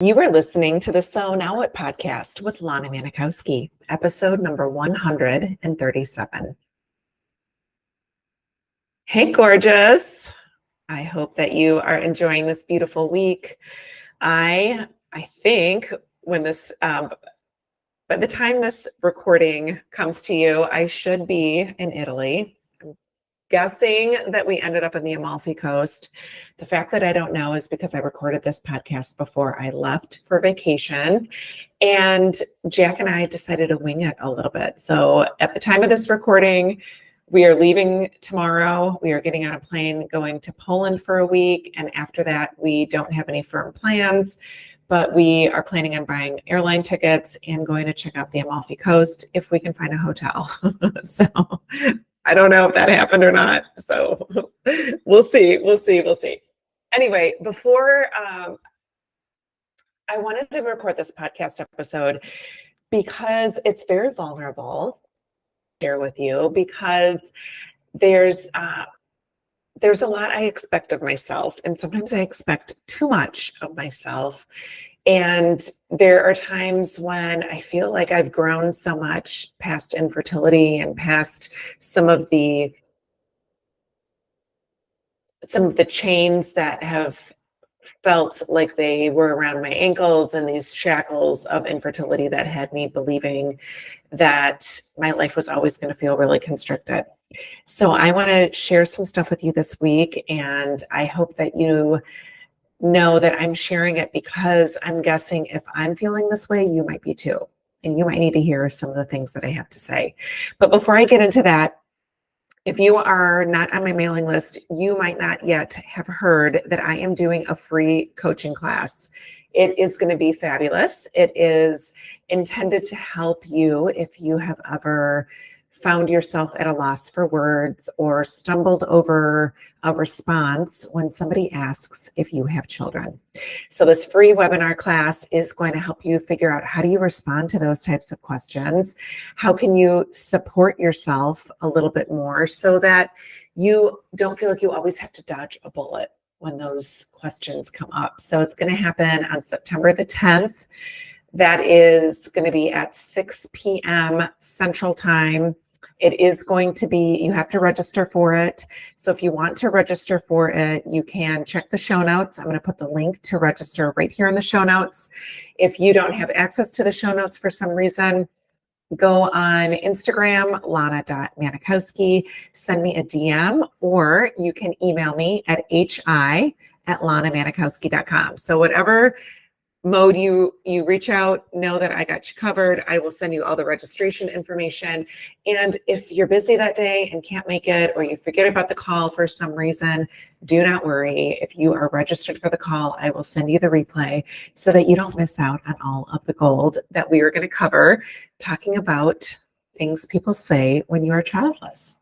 You are listening to the So Now What podcast with Lana Manikowski, episode number 137. Hey, gorgeous. I hope that you are enjoying this beautiful week. I think when this, by the time this recording comes to you, I should be in Italy. I'm guessing that we ended up in the Amalfi Coast. The fact that I don't know is because I recorded this podcast before I left for vacation. And Jack and I decided to wing it a little bit. So at the time of this recording, we are leaving tomorrow. We are getting on a plane going to Poland for a week. And after that, we don't have any firm plans, but we are planning on buying airline tickets and going to check out the Amalfi Coast if we can find a hotel. So I don't know if that happened or not. So we'll see. Anyway, before I wanted to record this podcast episode because it's very vulnerable to share with you, because there's a lot I expect of myself, and sometimes I expect too much of myself. And there are times when I feel like I've grown so much past infertility and past some of the chains that have felt like they were around my ankles, and these shackles of infertility that had me believing that my life was always going to feel really constricted. So I want to share some stuff with you this week, and I hope that you know that I'm sharing it because I'm guessing if I'm feeling this way, you might be too. And you might need to hear some of the things that I have to say. But before I get into that, if you are not on my mailing list, you might not yet have heard that I am doing a free coaching class. It is going to be fabulous. It is intended to help you if you have ever found yourself at a loss for words or stumbled over a response when somebody asks if you have children. So this free webinar class is going to help you figure out, how do you respond to those types of questions? How can you support yourself a little bit more so that you don't feel like you always have to dodge a bullet when those questions come up? So it's going to happen on September the 10th. That is going to be at 6 p.m. Central Time. It is going to be, you have to register for it. So if you want to register for it, you can check the show notes. I'm going to put the link to register right here in the show notes. If you don't have access to the show notes for some reason, go on Instagram, lana.manikowski, send me a DM, or you can email me at hi@lanamanikowski.com. So whatever mode you reach out, know that I got you covered. I will send you all the registration information. And if you're busy that day and can't make it, or you forget about the call for some reason, do not worry. If you are registered for the call, I will send you the replay so that you don't miss out on all of the gold that we are going to cover, talking about things people say when you are childless.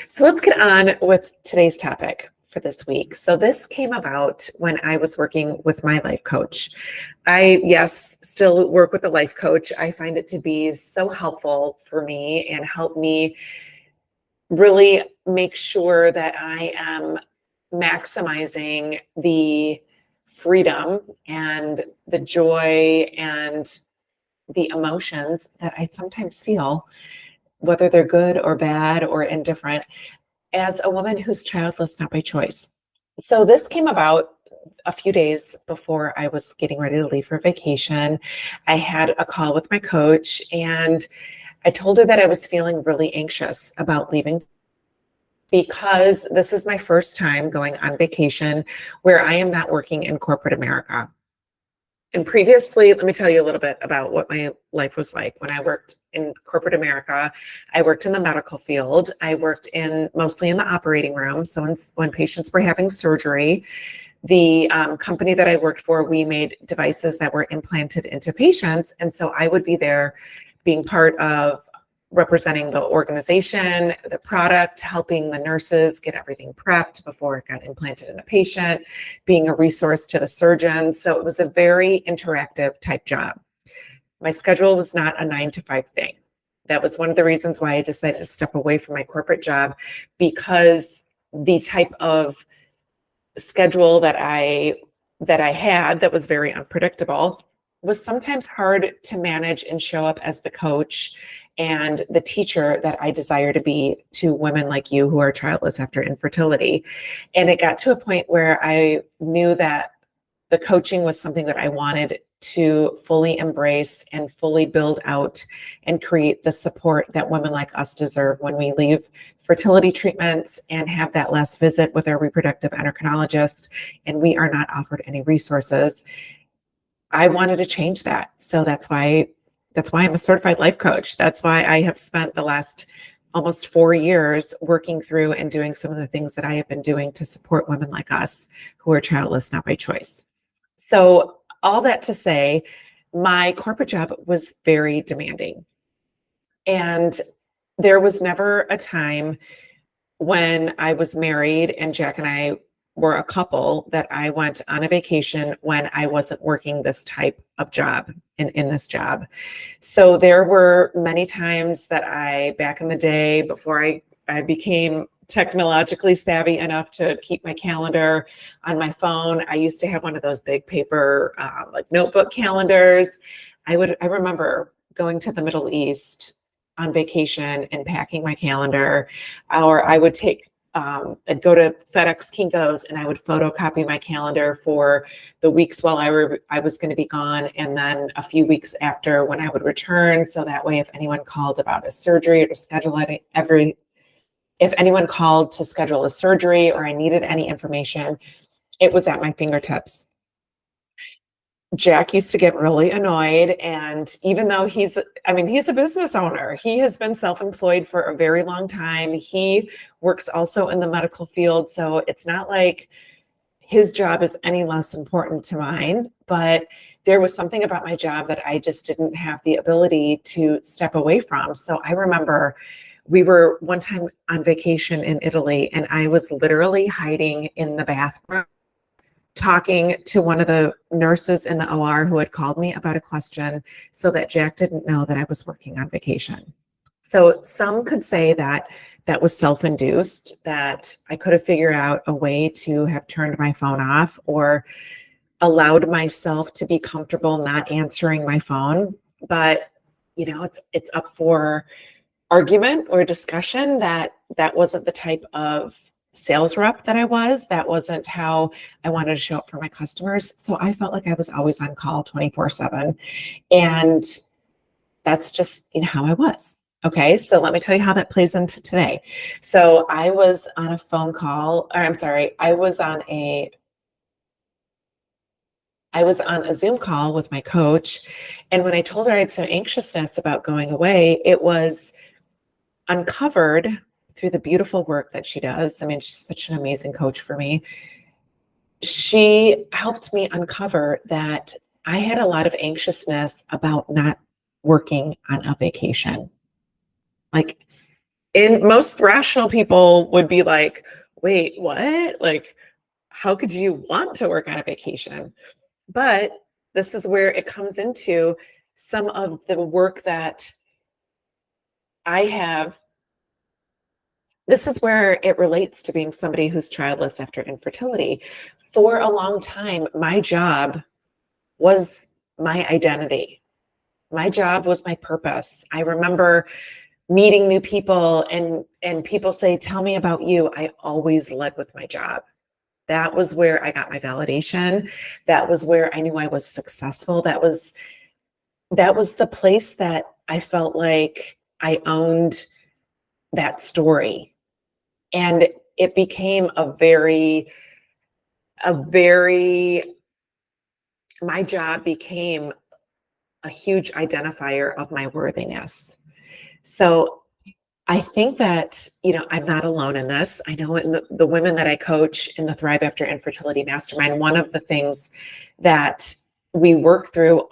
So let's get on with today's topic for this week. So this came about when I was working with my life coach. I, still work with a life coach. I find it to be so helpful for me and help me really make sure that I am maximizing the freedom and the joy and the emotions that I sometimes feel, whether they're good or bad or indifferent, as a woman who's childless, not by choice. So this came about a few days before I was getting ready to leave for vacation. I had a call with my coach, and I told her that I was feeling really anxious about leaving, because this is my first time going on vacation where I am not working in corporate America. And previously, let me tell you a little bit about what my life was like when I worked in corporate America. I worked in the medical field. I worked mostly in the operating room. So when patients were having surgery, the company that I worked for, we made devices that were implanted into patients. And so I would be there being part of representing the organization, the product, helping the nurses get everything prepped before it got implanted in a patient, being a resource to the surgeon. So it was a very interactive type job. My schedule was not a 9-to-5 thing. That was one of the reasons why I decided to step away from my corporate job, because the type of schedule that I that I had that was very unpredictable was sometimes hard to manage and show up as the coach and the teacher that I desire to be to women like you who are childless after infertility. And it got to a point where I knew that the coaching was something that I wanted to fully embrace and fully build out and create the support that women like us deserve when we leave fertility treatments and have that last visit with our reproductive endocrinologist and we are not offered any resources. I wanted to change that. So that's why I'm a certified life coach. That's why I have spent the last almost 4 years working through and doing some of the things that I have been doing to support women like us who are childless, not by choice. So all that to say, my corporate job was very demanding. And there was never a time when I was married and Jack and I were a couple that I went on a vacation when I wasn't working this type of job in this job. So there were many times that back in the day, before I became technologically savvy enough to keep my calendar on my phone, I used to have one of those big paper, like notebook calendars. I remember going to the Middle East on vacation and packing my calendar, or I would I'd go to FedEx Kinko's and I would photocopy my calendar for the weeks while I was going to be gone, and then a few weeks after when I would return. So that way, if anyone called about a surgery or to schedule it, if anyone called to schedule a surgery or I needed any information, it was at my fingertips. Jack used to get really annoyed. And even though he's a business owner, he has been self-employed for a very long time. He works also in the medical field. So it's not like his job is any less important to mine, but there was something about my job that I just didn't have the ability to step away from. So I remember we were one time on vacation in Italy and I was literally hiding in the bathroom talking to one of the nurses in the OR who had called me about a question so that Jack didn't know that I was working on vacation. So some could say that that was self-induced, that I could have figured out a way to have turned my phone off or allowed myself to be comfortable not answering my phone. But, it's up for argument or discussion that wasn't the type of sales rep that I was. That wasn't how I wanted to show up for my customers. So I felt like I was always on call 24/7. And that's just how I was. Okay, so let me tell you how that plays into today. So I was on a phone call, or I'm sorry, I was on a Zoom call with my coach. And when I told her I had some anxiousness about going away, it was uncovered through the beautiful work that she does. I mean, she's such an amazing coach for me. She helped me uncover that I had a lot of anxiousness about not working on a vacation. Like, in most rational people would be like, wait, what? Like, how could you want to work on a vacation? But this is where it comes into some of the work that I have. This is where it relates to being somebody who's childless after infertility. For a long time, my job was my identity. My job was my purpose. I remember meeting new people and people say, "Tell me about you." I always led with my job. That was where I got my validation. That was where I knew I was successful. That was the place that I felt like I owned that story. And it became my job became a huge identifier of my worthiness. So I think that, I'm not alone in this. I know in the women that I coach in the Thrive After Infertility Mastermind, one of the things that we work through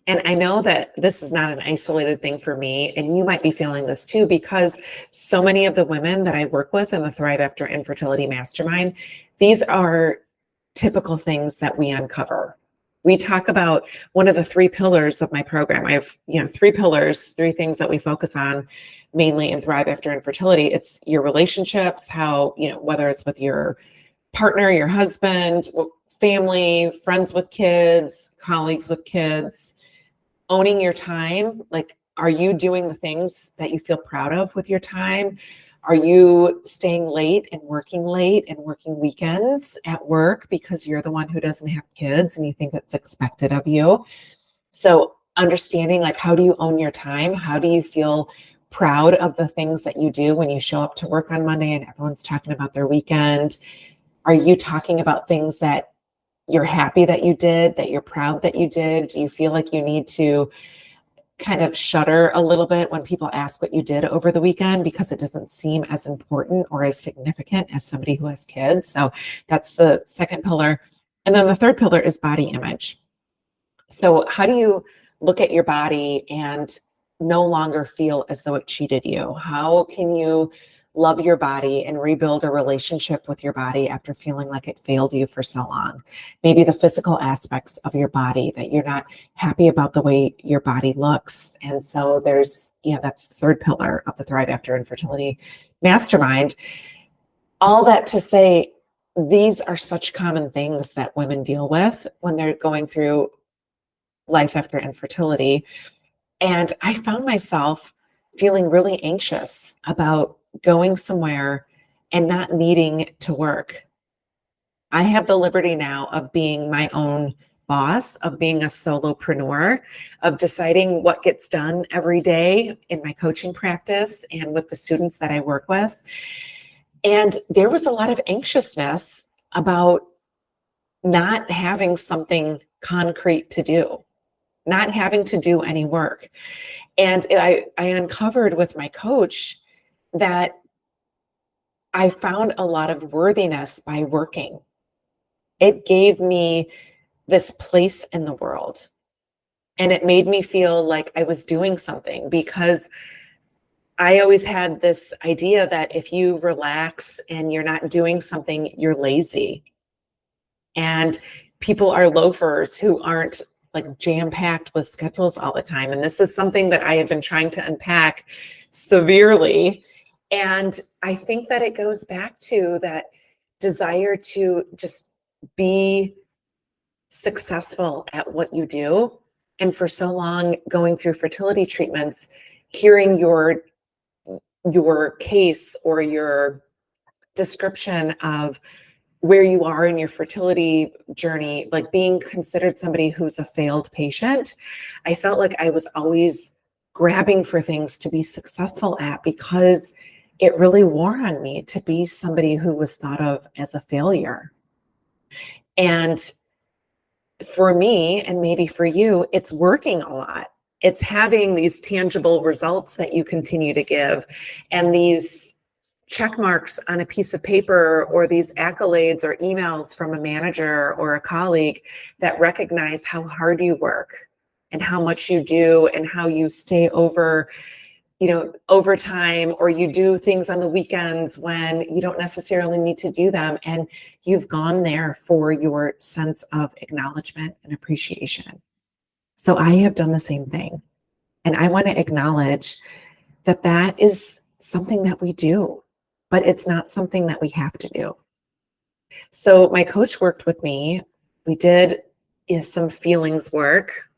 and I know that this is not an isolated thing for me, and you might be feeling this too, because so many of the women that I work with in the Thrive After Infertility Mastermind, these are typical things that we uncover. We talk about one of the 3 pillars of my program. I have, 3 pillars, 3 things that we focus on mainly in Thrive After Infertility. It's your relationships, how, whether it's with your partner, your husband, family, friends with kids, colleagues with kids, owning your time. Like, are you doing the things that you feel proud of with your time? Are you staying late and working weekends at work because you're the one who doesn't have kids and you think it's expected of you? So understanding, like, how do you own your time? How do you feel proud of the things that you do when you show up to work on Monday and everyone's talking about their weekend? Are you talking about things that you're happy that you did, that you're proud that you did? Do you feel like you need to kind of shudder a little bit when people ask what you did over the weekend because it doesn't seem as important or as significant as somebody who has kids? So that's the second pillar. And then the third pillar is body image. So how do you look at your body and no longer feel as though it cheated you? How can you love your body and rebuild a relationship with your body after feeling like it failed you for so long? Maybe the physical aspects of your body, that you're not happy about the way your body looks. And so there's, that's the third pillar of the Thrive After Infertility Mastermind. All that to say, these are such common things that women deal with when they're going through life after infertility. And I found myself feeling really anxious about going somewhere and not needing to work. I have the liberty now of being my own boss, of being a solopreneur, of deciding what gets done every day in my coaching practice and with the students that I work with. And there was a lot of anxiousness about not having something concrete to do, not having to do any work. And I uncovered with my coach that I found a lot of worthiness by working. It gave me this place in the world. And it made me feel like I was doing something, because I always had this idea that if you relax and you're not doing something, you're lazy. And people are loafers who aren't like jam-packed with schedules all the time. And this is something that I have been trying to unpack severely. And I think that it goes back to that desire to just be successful at what you do. And for so long, going through fertility treatments, hearing your case or your description of where you are in your fertility journey, like being considered somebody who's a failed patient, I felt like I was always grabbing for things to be successful at, because it really wore on me to be somebody who was thought of as a failure. And for me, and maybe for you, it's working a lot. It's having these tangible results that you continue to give, and these check marks on a piece of paper, or these accolades or emails from a manager or a colleague that recognize how hard you work and how much you do and how you stay over, overtime, or you do things on the weekends when you don't necessarily need to do them. And you've gone there for your sense of acknowledgement and appreciation. So I have done the same thing. And I want to acknowledge that that is something that we do, but it's not something that we have to do. So my coach worked with me. We did some feelings work.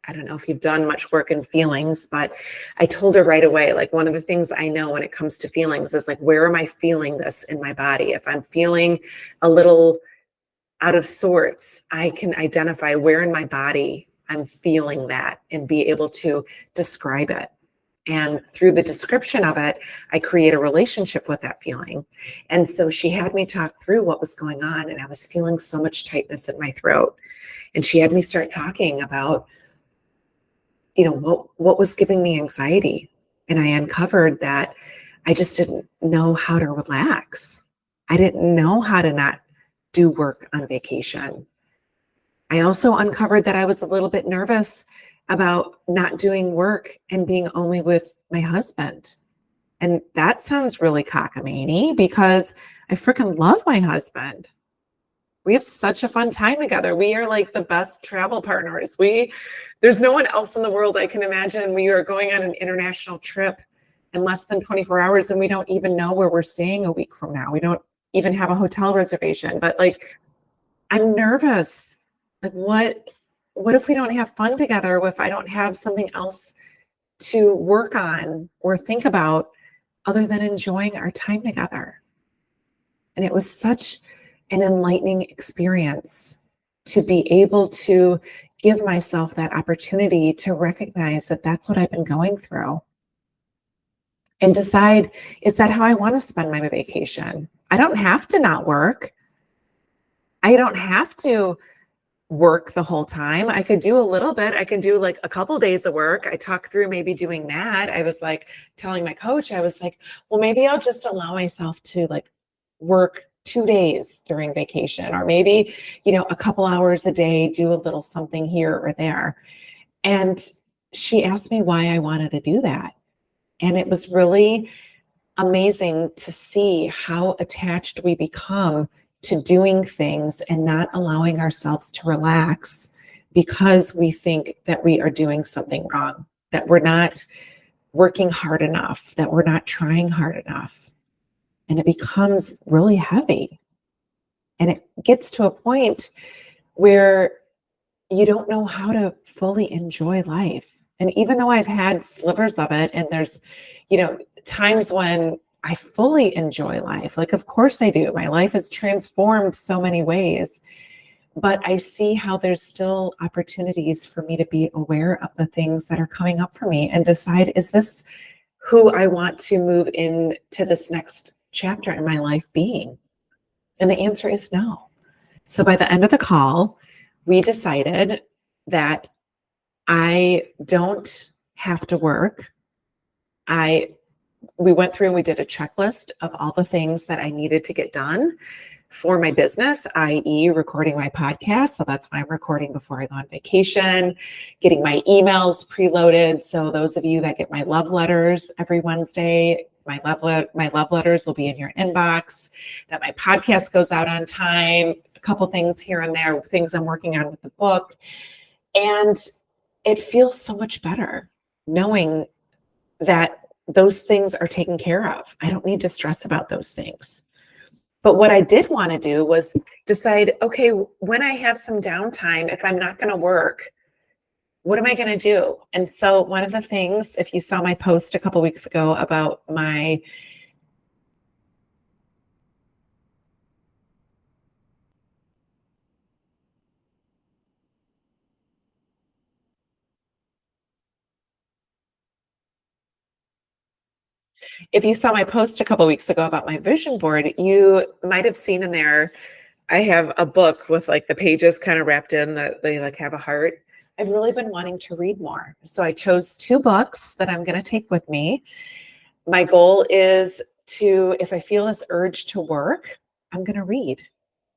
I don't know if you've done much work in feelings, but I told her right away, like, one of the things I know when it comes to feelings is like, where am I feeling this in my body? If I'm feeling a little out of sorts, I can identify where in my body I'm feeling that and be able to describe it. And through the description of it, I create a relationship with that feeling. And so she had me talk through what was going on, and I was feeling so much tightness in my throat. And she had me start talking about, what was giving me anxiety. And I uncovered that I just didn't know how to relax. I didn't know how to not do work on vacation. I also uncovered that I was a little bit nervous about not doing work and being only with my husband. And that sounds really cockamamie, because I freaking love my husband. We have such a fun time together. We are like the best travel partners. There's no one else in the world I can imagine. We are going on an international trip in less than 24 hours and we don't even know where we're staying a week from now. We don't even have a hotel reservation, but like, I'm nervous. Like what if we don't have fun together? If I don't have something else to work on or think about other than enjoying our time together? And it was such an enlightening experience to be able to give myself that opportunity to recognize that that's what I've been going through and decide, is that how I want to spend my vacation? I don't have to not work. I don't have to work the whole time. I could do a little bit. I can do like a couple days of work. I talked through maybe doing that. I was like telling my coach, I was like, well, maybe I'll just allow myself to like work 2 days during vacation, or maybe, a couple hours a day, do a little something here or there. And she asked me why I wanted to do that. And it was really amazing to see how attached we become to doing things and not allowing ourselves to relax because we think that we are doing something wrong, that we're not working hard enough, that we're not trying hard enough. And it becomes really heavy. And it gets to a point where you don't know how to fully enjoy life. And even though I've had slivers of it, and there's, times when I fully enjoy life, like, of course I do. My life has transformed so many ways, but I see how there's still opportunities for me to be aware of the things that are coming up for me and decide, is this who I want to move into this next chapter in my life being? And the answer is no. So by the end of the call, we decided that I don't have to work. We went through and we did a checklist of all the things that I needed to get done for my business, i.e. recording my podcast. So that's why I'm recording before I go on vacation, getting my emails preloaded. So those of you that get my love letters every Wednesday, my love letters will be in your inbox, that my podcast goes out on time, a couple things here and there, things I'm working on with the book. And it feels so much better knowing that those things are taken care of. I don't need to stress about those things. But what I did want to do was decide, okay, when I have some downtime, if I'm not going to work, what am I going to do? And so one of the things, if you saw my post a couple weeks ago about if you saw my post a couple weeks ago about my vision board, you might have seen in there, I have a book with like the pages kind of wrapped in that they like have a heart. I've really been wanting to read more. So I chose 2 books that I'm going to take with me. My goal is to, if I feel this urge to work, I'm going to read,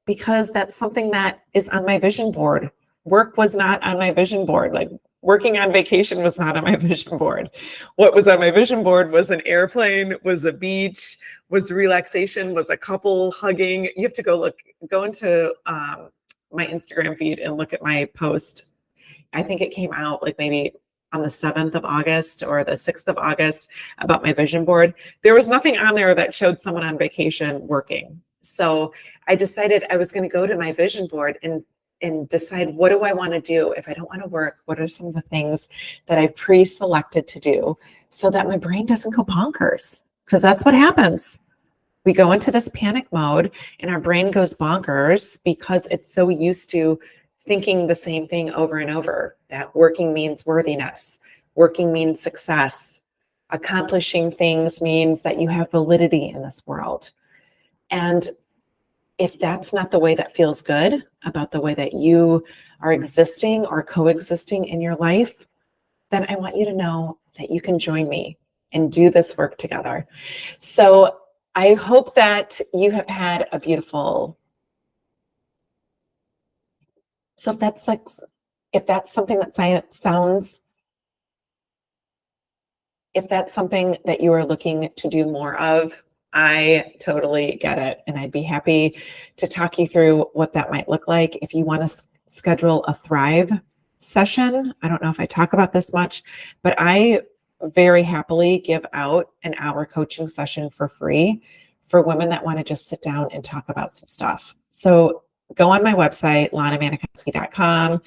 because that's something that is on my vision board. Work was not on my vision board. Like working on vacation was not on my vision board. What was on my vision board was an airplane, was a beach, was relaxation, was a couple hugging. You have to go into my Instagram feed and look at my post. I think it came out like maybe on the 7th of August or the 6th of August about my vision board. There was nothing on there that showed someone on vacation working. So I decided I was going to go to my vision board and decide, what do I want to do if I don't want to work? What are some of the things that I've pre-selected to do so that my brain doesn't go bonkers? Because that's what happens. We go into this panic mode and our brain goes bonkers because it's so used to thinking the same thing over and over, that working means worthiness, working means success, accomplishing things means that you have validity in this world. And if that's not the way that feels good about the way that you are existing or coexisting in your life, then I want you to know that you can join me and do this work together. So I hope that you have had a beautiful. So if that's something that sounds, if that's something that you are looking to do more of, I totally get it. And I'd be happy to talk you through what that might look like. If you want to schedule a Thrive session, I don't know if I talk about this much, but I very happily give out an hour coaching session for free for women that want to just sit down and talk about some stuff. So go on my website, lanamanikowski.com.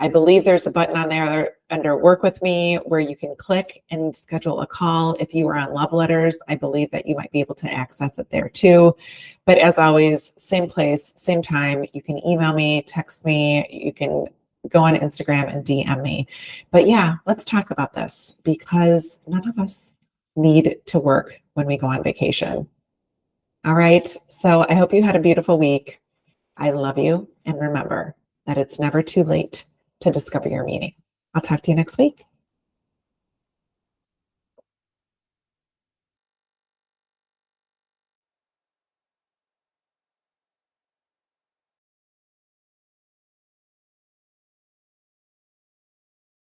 I believe there's a button on there under work with me where you can click and schedule a call. If you are on love letters, I believe that you might be able to access it there too. But as always, same place, same time. You can email me, text me, you can go on Instagram and DM me. But yeah, let's talk about this because none of us need to work when we go on vacation. All right. So I hope you had a beautiful week. I love you. And remember that it's never too late to discover your meaning. I'll talk to you next week.